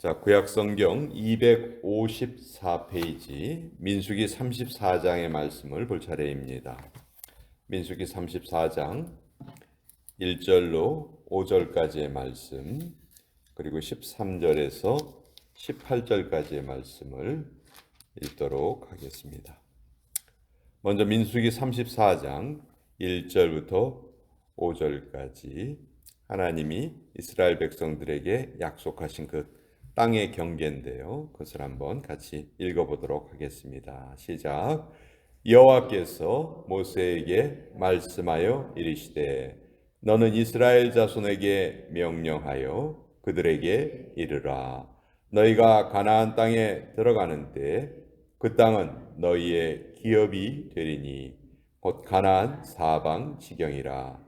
자, 구약성경 254페이지 민수기 34장의 말씀을 볼 차례입니다. 민수기 34장 1절로 5절까지의 말씀, 그리고 13절에서 18절까지의 말씀을 읽도록 하겠습니다. 먼저 민수기 34장 1절부터 5절까지 하나님이 이스라엘 백성들에게 약속하신 그 땅의 경계인데요. 그것을 한번 같이 읽어보도록 하겠습니다. 시작. 여호와께서 모세에게 말씀하여 이르시되 너는 이스라엘 자손에게 명령하여 그들에게 이르라. 너희가 가나안 땅에 들어가는데 그 땅은 너희의 기업이 되리니 곧 가나안 사방 지경이라.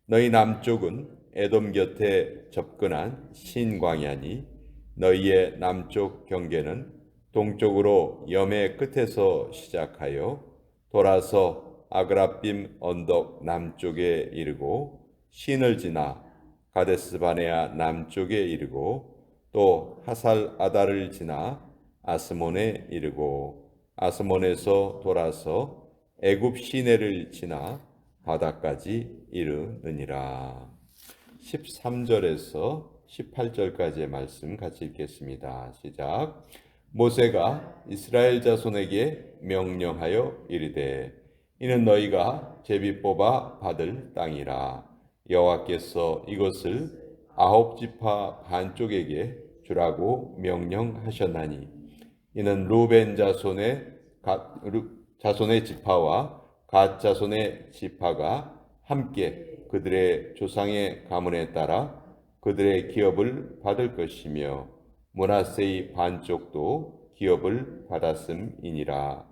너희 남쪽은 에돔 곁에 접근한 신광야니 너희의 남쪽 경계는 동쪽으로 염해 끝에서 시작하여 돌아서 아그라빔 언덕 남쪽에 이르고 신을 지나 가데스 바네아 남쪽에 이르고 또 하살 아다를 지나 아스몬에 이르고 아스몬에서 돌아서 애굽 시내를 지나 바다까지 이르느니라. 13절에서 18절까지의 말씀 같이 읽겠습니다. 시작. 모세가 이스라엘 자손에게 명령하여 이르되 이는 너희가 제비 뽑아 받을 땅이라. 여호와께서 이것을 9지파 반쪽에게 주라고 명령하셨나니 이는 루벤 자손의 지파와 갓 자손의 지파가 함께 그들의 조상의 가문에 따라 그들의 기업을 받을 것이며 므낫세의 반쪽도 기업을 받았음이니라.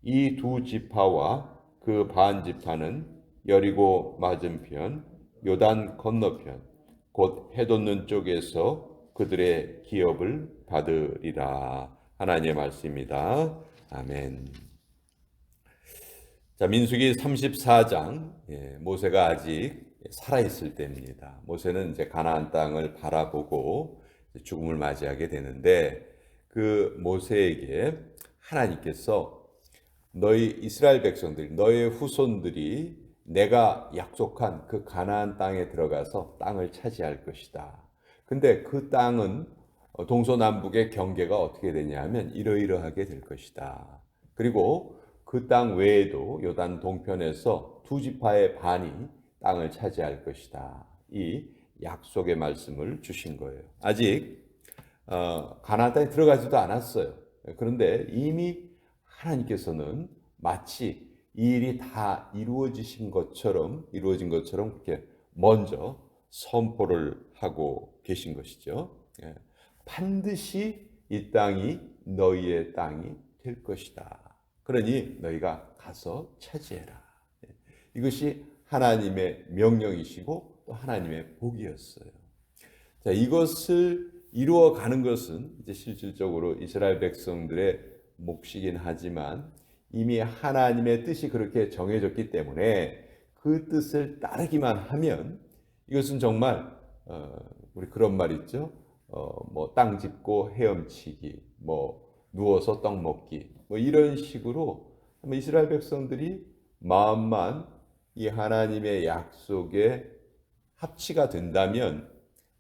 이 두 지파와 그 반 지파는 여리고 맞은편 요단 건너편 곧 해돋는 쪽에서 그들의 기업을 받으리라. 하나님의 말씀입니다. 아멘. 자, 민수기 34장, 모세가 아직 살아있을 때입니다. 모세는 이제 가나안 땅을 바라보고 죽음을 맞이하게 되는데 그 모세에게 하나님께서 너희 이스라엘 백성들, 너의 후손들이 내가 약속한 그 가나안 땅에 들어가서 땅을 차지할 것이다. 근데 그 땅은 동서남북의 경계가 어떻게 되냐면 이러이러하게 될 것이다. 그리고 그 땅 외에도 요단 동편에서 두 지파의 반이 땅을 차지할 것이다. 이 약속의 말씀을 주신 거예요. 아직 가나안 땅에 들어가지도 않았어요. 그런데 이미 하나님께서는 마치 이 일이 다 이루어진 것처럼 그렇게 먼저 선포를 하고 계신 것이죠. 반드시 이 땅이 너희의 땅이 될 것이다. 그러니 너희가 가서 차지해라. 이것이 하나님의 명령이시고 또 하나님의 복이었어요. 자, 이것을 이루어가는 것은 이제 실질적으로 이스라엘 백성들의 몫이긴 하지만 이미 하나님의 뜻이 그렇게 정해졌기 때문에 그 뜻을 따르기만 하면 이것은 정말 우리 그런 말 있죠. 뭐 땅 짚고 헤엄치기, 뭐 누워서 떡 먹기, 뭐 이런 식으로 이스라엘 백성들이 마음만 이 하나님의 약속에 합치가 된다면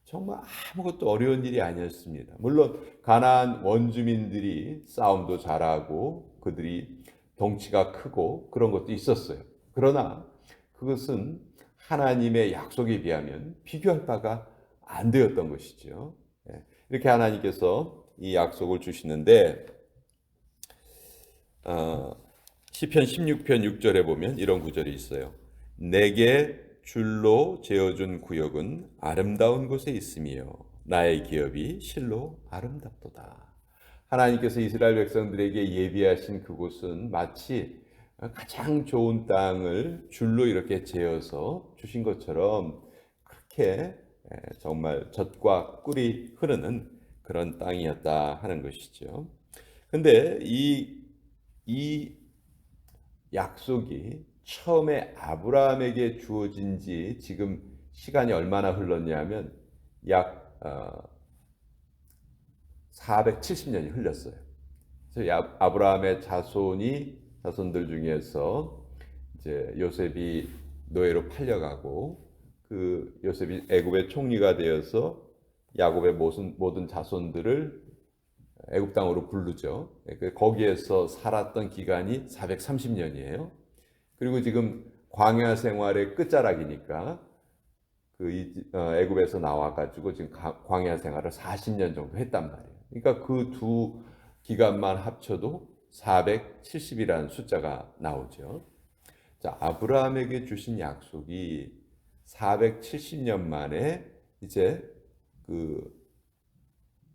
정말 아무것도 어려운 일이 아니었습니다. 물론 가나안 원주민들이 싸움도 잘하고 그들이 덩치가 크고 그런 것도 있었어요. 그러나 그것은 하나님의 약속에 비하면 비교할 바가 안 되었던 것이죠. 이렇게 하나님께서 이 약속을 주시는데 시편 16편 6절에 보면 이런 구절이 있어요. 내게 줄로 재어준 구역은 아름다운 곳에 있으며 나의 기업이 실로 아름답도다. 하나님께서 이스라엘 백성들에게 예비하신 그곳은 마치 가장 좋은 땅을 줄로 이렇게 재어서 주신 것처럼 그렇게 정말 젖과 꿀이 흐르는 그런 땅이었다 하는 것이죠. 근데 이 약속이 처음에 아브라함에게 주어진 지 지금 시간이 얼마나 흘렀냐면 약 470년이 흘렀어요. 그래서 아브라함의 자손들 중에서 이제 요셉이 노예로 팔려가고 그 요셉이 애굽의 총리가 되어서 야곱의 모든 자손들을 애굽 땅으로 부르죠. 거기에서 살았던 기간이 430년이에요. 그리고 지금 광야 생활의 끝자락이니까 애굽에서 나와가지고 지금 광야 생활을 40년 정도 했단 말이에요. 그러니까 그 두 기간만 합쳐도 470이라는 숫자가 나오죠. 자, 아브라함에게 주신 약속이 470년 만에 이제 그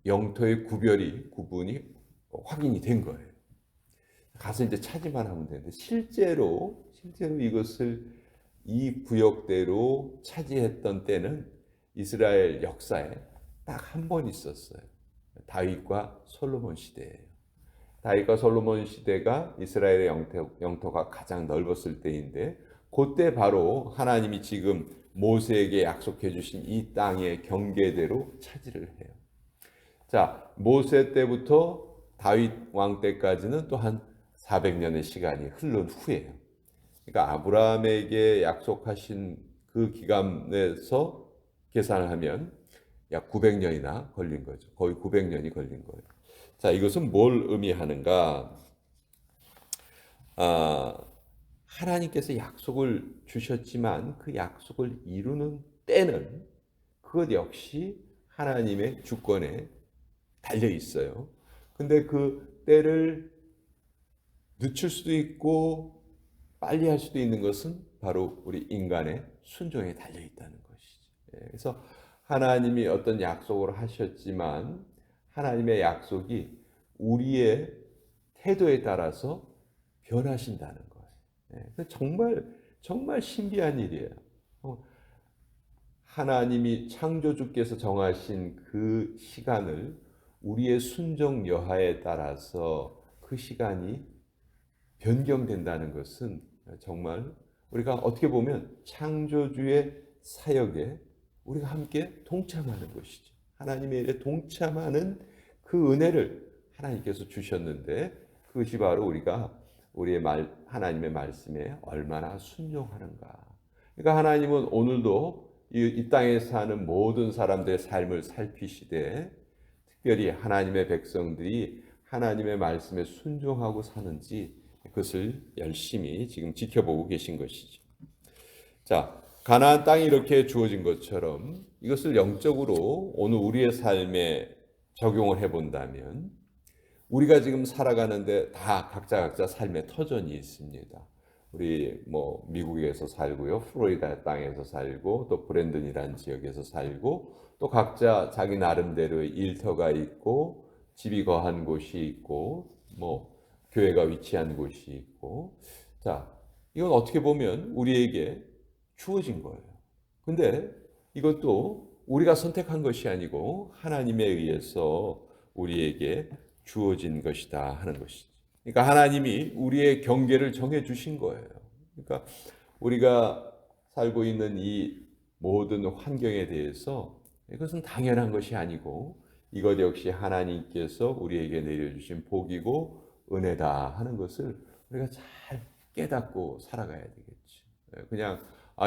영토의 구분이 확인이 된 거예요. 가서 이제 찾기만 하면 되는데 실제로 이것을 이 구역대로 차지했던 때는 이스라엘 역사에 딱 한 번 있었어요. 다윗과 솔로몬 시대예요. 다윗과 솔로몬 시대가 이스라엘의 영토가 가장 넓었을 때인데 그때 바로 하나님이 지금 모세에게 약속해 주신 이 땅의 경계대로 차지를 해요. 자, 모세 때부터 다윗 왕 때까지는 또 한 400년의 시간이 흐른 후예요. 그러니까 아브라함에게 약속하신 그 기간에서 계산을 하면 약 900년이나 걸린 거죠. 거의 900년이 걸린 거예요. 자, 이것은 뭘 의미하는가? 하나님께서 약속을 주셨지만 그 약속을 이루는 때는 그것 역시 하나님의 주권에 달려 있어요. 근데 그 때를 늦출 수도 있고 빨리 할 수도 있는 것은 바로 우리 인간의 순종에 달려 있다는 것이죠. 그래서 하나님이 어떤 약속을 하셨지만 하나님의 약속이 우리의 태도에 따라서 변하신다는 거예요. 정말 신비한 일이에요. 하나님이 창조주께서 정하신 그 시간을 우리의 순종 여하에 따라서 그 시간이 변경된다는 것은 정말 우리가 어떻게 보면 창조주의 사역에 우리가 함께 동참하는 것이죠. 하나님의 일에 동참하는 그 은혜를 하나님께서 주셨는데 그것이 바로 우리가 하나님의 말씀에 얼마나 순종하는가. 그러니까 하나님은 오늘도 이 땅에 사는 모든 사람들의 삶을 살피시되 특별히 하나님의 백성들이 하나님의 말씀에 순종하고 사는지 그것을 열심히 지금 지켜보고 계신 것이죠. 자, 가나안 땅이 이렇게 주어진 것처럼 이것을 영적으로 오늘 우리의 삶에 적용을 해본다면 우리가 지금 살아가는데 다 각자 삶의 터전이 있습니다. 우리 미국에서 살고요, 플로리다 땅에서 살고 또 브랜든이라는 지역에서 살고 또 각자 자기 나름대로의 일터가 있고 집이 거한 곳이 있고 교회가 위치한 곳이 있고 자, 이건 어떻게 보면 우리에게 주어진 거예요. 근데 이것도 우리가 선택한 것이 아니고 하나님에 의해서 우리에게 주어진 것이다 하는 것이죠. 그러니까 하나님이 우리의 경계를 정해 주신 거예요. 그러니까 우리가 살고 있는 이 모든 환경에 대해서 이것은 당연한 것이 아니고 이것 역시 하나님께서 우리에게 내려주신 복이고 은혜다 하는 것을 우리가 잘 깨닫고 살아가야 되겠죠. 그냥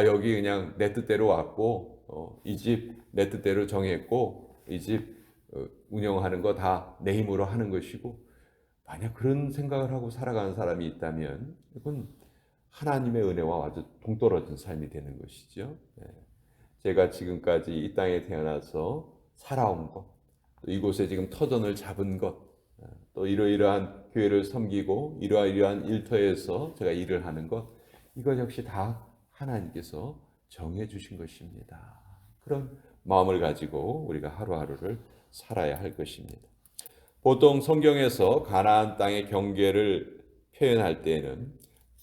여기 그냥 내 뜻대로 왔고 이 집 내 뜻대로 정했고 이 집 운영하는 거 다 내 힘으로 하는 것이고 만약 그런 생각을 하고 살아가는 사람이 있다면 이건 하나님의 은혜와 아주 동떨어진 삶이 되는 것이죠. 제가 지금까지 이 땅에 태어나서 살아온 것, 또 이곳에 지금 터전을 잡은 것, 또 이러이러한 교회를 섬기고 이러이러한 일터에서 제가 일을 하는 것, 이것 역시 다 하나님께서 정해 주신 것입니다. 그런 마음을 가지고 우리가 하루하루를 살아야 할 것입니다. 보통 성경에서 가나안 땅의 경계를 표현할 때에는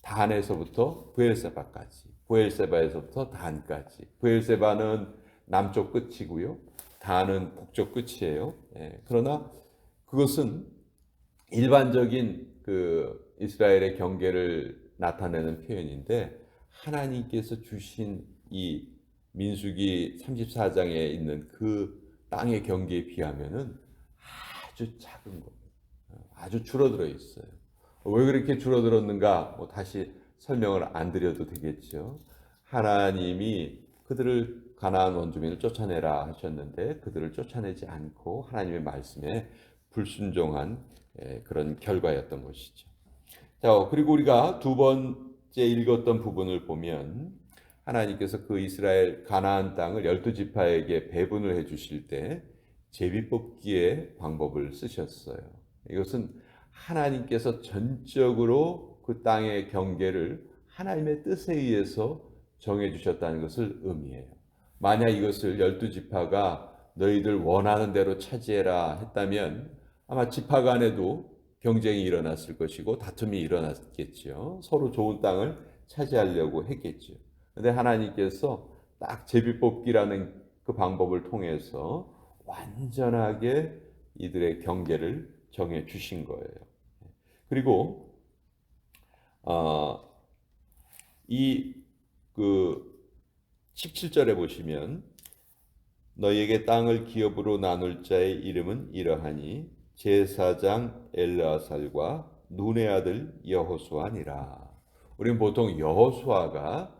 단에서부터 브엘세바까지, 브엘세바에서부터 단까지. 브엘세바는 남쪽 끝이고요, 단은 북쪽 끝이에요. 그러나 그것은 일반적인 그 이스라엘의 경계를 나타내는 표현인데 하나님께서 주신 이 민수기 34장에 있는 그 땅의 경계에 비하면은 아주 작은 거예요. 아주 줄어들어 있어요. 왜 그렇게 줄어들었는가? 다시 설명을 안 드려도 되겠죠. 하나님이 그들을 가나안 원주민을 쫓아내라 하셨는데 그들을 쫓아내지 않고 하나님의 말씀에 불순종한 그런 결과였던 것이죠. 자, 그리고 우리가 두 번째 읽었던 부분을 보면 하나님께서 그 이스라엘 가나안 땅을 12지파에게 배분을 해 주실 때 제비뽑기의 방법을 쓰셨어요. 이것은 하나님께서 전적으로 그 땅의 경계를 하나님의 뜻에 의해서 정해 주셨다는 것을 의미해요. 만약 이것을 12지파가 너희들 원하는 대로 차지해라 했다면 아마 지파 간에도 경쟁이 일어났을 것이고 다툼이 일어났겠죠. 서로 좋은 땅을 차지하려고 했겠죠. 그런데 하나님께서 딱 제비뽑기라는 그 방법을 통해서 완전하게 이들의 경계를 정해 주신 거예요. 그리고 이그 17절에 보시면 너희에게 땅을 기업으로 나눌 자의 이름은 이러하니 제사장 엘르아살과 눈의 아들 여호수아니라. 우리는 보통 여호수아가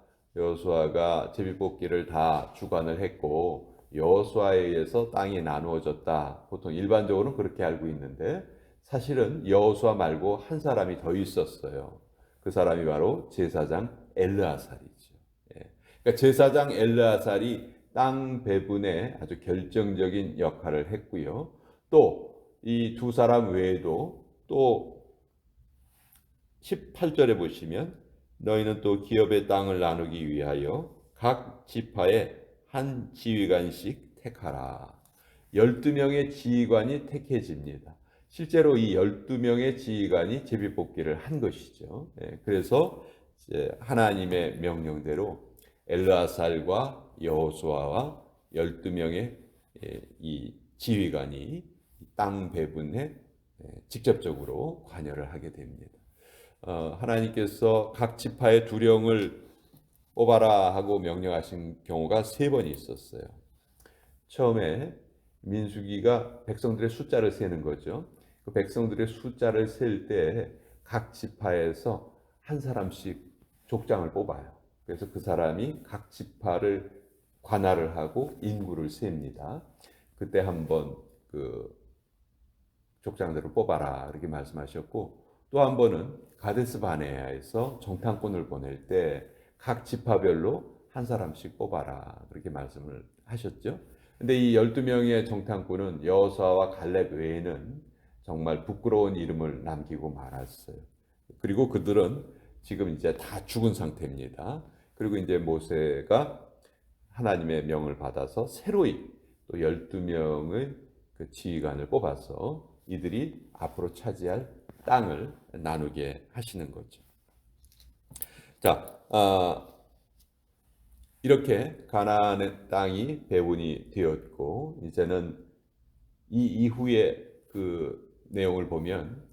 제비뽑기를 다 주관을 했고 여호수아에 의해서 땅이 나누어졌다. 보통 일반적으로는 그렇게 알고 있는데 사실은 여호수아 말고 한 사람이 더 있었어요. 그 사람이 바로 제사장 엘르아살이죠. 그러니까 제사장 엘르아살이 땅 배분에 아주 결정적인 역할을 했고요. 또 이 두 사람 외에도 또 18절에 보시면 너희는 또 기업의 땅을 나누기 위하여 각 지파에 한 지휘관씩 택하라. 12명의 지휘관이 택해집니다. 실제로 이 12명의 지휘관이 제비뽑기를 한 것이죠. 그래서 하나님의 명령대로 엘르아살과 여호수아와 12명의 이 지휘관이 땅 배분에 직접적으로 관여를 하게 됩니다. 하나님께서 각 지파의 두령을 뽑아라 하고 명령하신 경우가 3번이 있었어요. 처음에 민수기가 백성들의 숫자를 세는 거죠. 그 백성들의 숫자를 셀 때 각 지파에서 한 사람씩 족장을 뽑아요. 그래서 그 사람이 각 지파를 관할을 하고 인구를 셉니다. 그때 한번 그 족장들을 뽑아라 이렇게 말씀하셨고 또 한 번은 가데스 바네아에서 정탐꾼을 보낼 때 각 지파별로 한 사람씩 뽑아라 그렇게 말씀을 하셨죠. 근데 이 12명의 정탐꾼은 여호수아와 갈렙 외에는 정말 부끄러운 이름을 남기고 말았어요. 그리고 그들은 지금 이제 다 죽은 상태입니다. 그리고 이제 모세가 하나님의 명을 받아서 새로이 또 12명의 그 지휘관을 뽑아서 이들이 앞으로 차지할 땅을 나누게 하시는 거죠. 자, 이렇게 가나안의 땅이 배분이 되었고 이제는 이 이후에 그 내용을 보면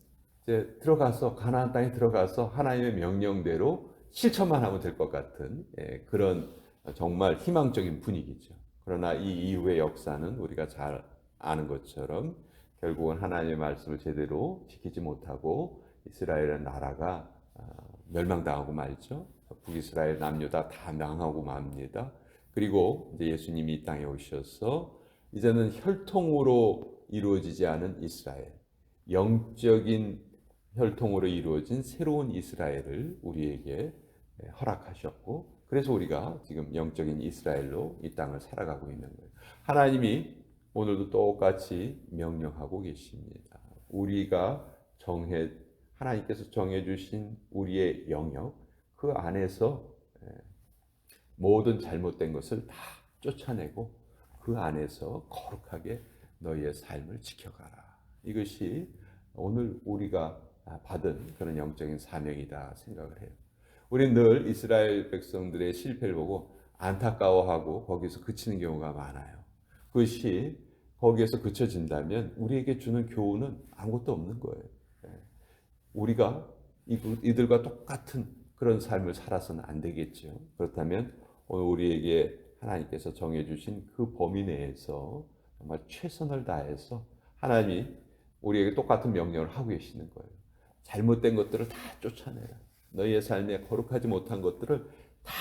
이제 들어가서 가나안 땅에 들어가서 하나님의 명령대로 실천만 하면 될 것 같은 그런 정말 희망적인 분위기죠. 그러나 이 이후의 역사는 우리가 잘 아는 것처럼 결국은 하나님의 말씀을 제대로 지키지 못하고 이스라엘의 나라가 멸망당하고 말죠. 북이스라엘 남유다 다 망하고 맙니다. 그리고 이제 예수님이 이 땅에 오셔서 이제는 혈통으로 이루어지지 않은 이스라엘, 영적인 혈통으로 이루어진 새로운 이스라엘을 우리에게 허락하셨고 그래서 우리가 지금 영적인 이스라엘로 이 땅을 살아가고 있는 거예요. 하나님이 오늘도 똑같이 명령하고 계십니다. 우리가 하나님께서 정해주신 우리의 영역 그 안에서 모든 잘못된 것을 다 쫓아내고 그 안에서 거룩하게 너희의 삶을 지켜가라. 이것이 오늘 우리가 받은 그런 영적인 사명이다 생각을 해요. 우리는 늘 이스라엘 백성들의 실패를 보고 안타까워하고 거기서 그치는 경우가 많아요. 그것이 거기에서 그쳐진다면 우리에게 주는 교훈은 아무것도 없는 거예요. 우리가 이들과 똑같은 그런 삶을 살아서는 안 되겠죠. 그렇다면 오늘 우리에게 하나님께서 정해주신 그 범위 내에서 정말 최선을 다해서 하나님이 우리에게 똑같은 명령을 하고 계시는 거예요. 잘못된 것들을 다 쫓아내라. 너희의 삶에 거룩하지 못한 것들을 다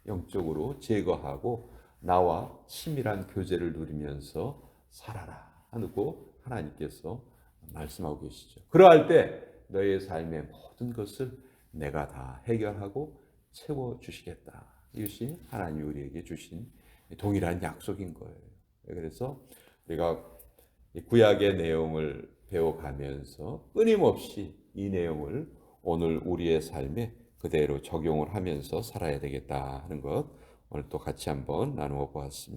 영적으로 제거하고 나와 친밀한 교제를 누리면서 살아라 하고 하나님께서 말씀하고 계시죠. 그러할 때 너희의 삶의 모든 것을 내가 다 해결하고 채워주시겠다. 이것이 하나님이 우리에게 주신 동일한 약속인 거예요. 그래서 우리가 구약의 내용을 배워가면서 끊임없이 이 내용을 오늘 우리의 삶에 그대로 적용을 하면서 살아야 되겠다 하는 것 오늘 또 같이 한번 나누어 보았습니다.